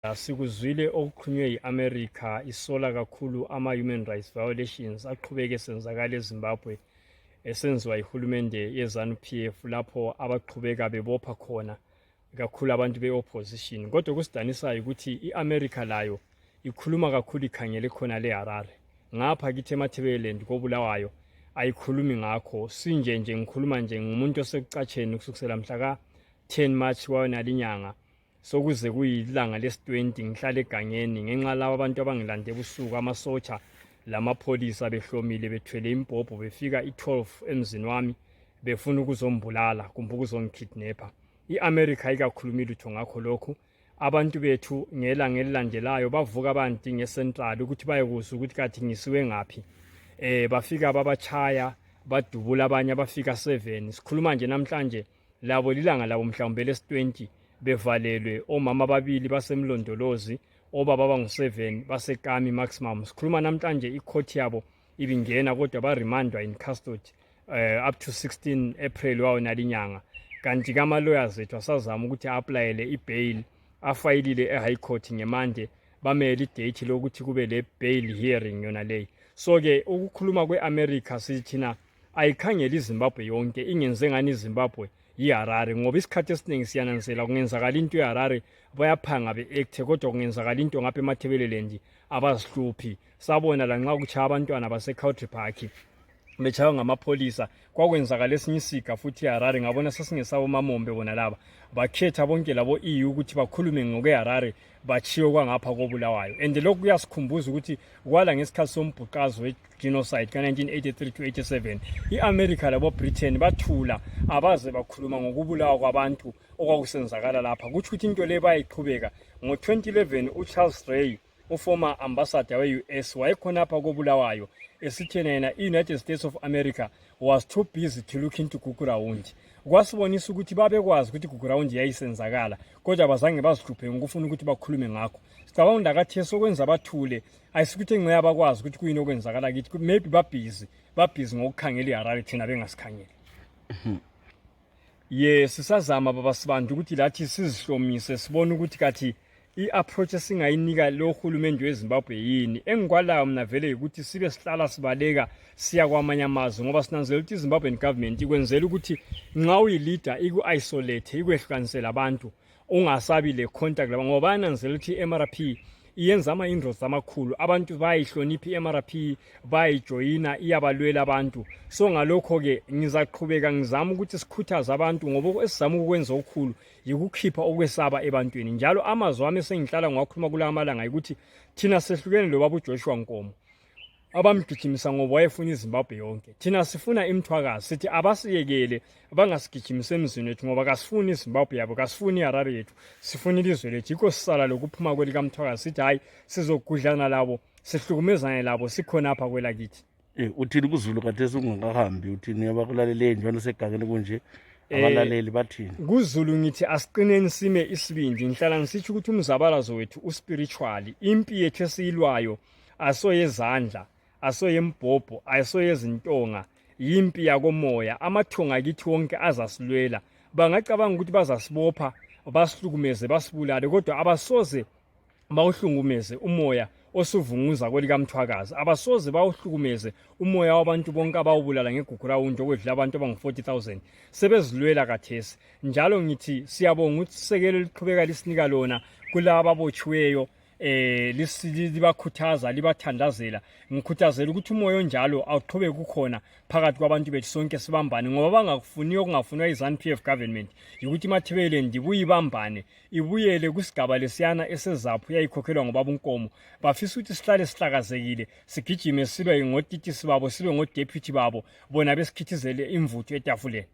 Sikuzwile okukhulunywe yi-America isola kakhulu ama-human rights violations aqhubeke senzakala eZimbabwe esenziwa yihulumende ye-ZANU-PF lapho abaqhubeka bebopha khona kakhulu abantu be-opposition. Kodwa kusidanisayo ukuthi i-America layo ikhuluma kakhulu ikhangele khona le-Harare. Ngapha kithi eMathebeleland koBulawayo ayikhulumi ngakho. Sinje nje ngikhuluma nje ngumuntu osekucatsheni kusukela mhla ka-10 March kwayonalinyanga. Sokuze kuyilanga lesi-20 ngihlala egangeni ngenxa laba abantu abangilande ebusuku amasotsha lamapholisa behlomile bethwele imbhobho befika i-12 emzini wami befuna ukuzombulala kumbe ukuzongikidnapha. I-America ikakhulumi lutho ngakho lokhu. Abantu bethu ngelanga elilandelayo bavuka bandinga eCentral ukuthi bayekuzwa ukuthi kathi ngisiwe ngaphi. Bafika babachaya badubula abanye abafika 7. Sikhuluma nje namhlanje labo lilanga labo mhlawumbe lesi-20 bevalelwe omama ababili basemlondolozi obaba bangu7 basekami maximum. Sikhuluma namhlanje icourt yabo ibingena kodwa barimandwa in custody up to 16 April wawo nalinyanga. Kanti kama lawyers ethu asazama ukuthi applyele ibail afayilile eHigh Court ngemande bamele idate lokuthi kube le bail hearing yona leyi. So ke ukukhuluma kweAmerica sithina ayikhangela iZimbabwe yonke ingenze ngani iZimbabwe iHarare ngoba isikhathi esiningi siyananzela kungenzakala into eHarare bayaphanga beact kodwa kungenzakala into ngapha eMathebeleland abazihluphi. Sabona la nxa kuchaya abantwana baseCountry Park bechaywa ngamapholisa kwakwenzakala esinye isiga futhi eHarare ngabona sesingesabo mamombe bona laba bakhetha bonke labo EU ukuthi bakhulume ngokweHarare bachiyo kwangapha koBulawayo. And lokhu kuyasikhumbuza ukuthi kwala ngesikhathi sombhuqazo we-genocide ka-1983 to 87 i-America labo Britain bathula abaze bakhuluma ngokubulawa kwabantu okwakusenzakala lapha. Kuthi ukuthi into le bayiqhubeka ngo-2011 uCharles Ray uformer ambassador we-US wayekhona apha koBulawayo esithi yena i-United States of America was too busy to look into Gugurawundi. Kwasibonisa ukuthi babekwazi ukuthi Gugurawundi yayisenzakala kodwa bazange bazihluphe ngokufuna ukuthi bakhulume ngakho. Sicabanga ndakathi sokwenza bathule ayisikuthi ngeke abakwazi ukuthi kuyini okwenzakala kithi maybe babhizi ngokukhangela iHarare thina bengasikhangeli. Yes sisazama baba Sibanda ukuthi lathi sizihlomise sibone ukuthi kathi i-approach esingayinika lo hulumende weZimbabwe yini. Engikwalayo mina vele ukuthi sibe sihlala sibaleka siya kwamanye amazwe ngoba sinanzela ukuthi iZimbabwean government ikwenzela ukuthi nxa uyi-leader iku-isolate ikwehlukanisela abantu ungasabi le contact laba ngoba yananzela ukuthi i-MRP iyenza ama-inroads amakhulu abantu bayihlonipha i-MRP bayijoyina iyabalwela abantu. So ngalokho-ke ngizaqhubeka ngizama ukuthi sikhuthaze abantu ngoba esizama ukwenza okukhulu yikukhipha okwesaba ebantwini. Njalo amazwi ami esengihlala ngiwakhuluma kula amalanga ukuthi thina sehlukene lo baba uJoshua Nkomo abamgijimisa ngoba wayefuna iZimbabwe yonke. Thina sifuna iMthwakazi sithi abasiyekele bangasigijimisa emzini wethu ngoba kasifuni iZimbabwe yabo kasifuni iHarare yethu sifuna ilizwe lethu. Yikho sisala lokuphuma kwelikaMthwakazi sithi hayi sizogudlana labo sihlukumezane labo sikhona apha kwelakithi. Uthini kuzulu khathesi ungakahambi uthini abakulalele njalo segangeni kunje abalaleli bathini? Kuzulu ngithi asiqineni sime isibindi. Ngihlala ngisithi ukuthi umzabalazo wethu uspiritually impi yethu esiyilwayo asoyezandla asoyembhobho asoyezintonga yimpi yakomoya. Amathonga kithi wonke azasilwela bangacabanga ukuthi bazasibopha basihlukumeze basibulale kodwa abasoze bawuhlungumeze umoya osuvunguza kwelikaMthwakazi. Abasoze bawuhlukumeze umoya wabantu bonke abawubulala ngeGugurawundi okwedlula abantu abangu-40,000 sebezilwela kathesi. Njalo ngithi siyabonga ukuthi sisekelo liqhubeka lisinika lona kulabo ababotshiweyo libakhuthaza libathandazela. Ngikhuthazela ukuthi umoya onjalo awuqhubeke kukhona phakathi kwabantu bethu sonke sibambane ngoba bangakufuniyo okungafunwa yi-ZANU-PF government yikuthi iMathebeleland ibuyibambane ibuyele kusigaba lesiyana esezapho yayikhokhelwa ngobaba uNkomo. Bafisa ukuthi sihlale sihlakazekile sigijime sibe ngoditisi babo sibe ngodeputy babo bona besikhithizele imvutho etafuleni.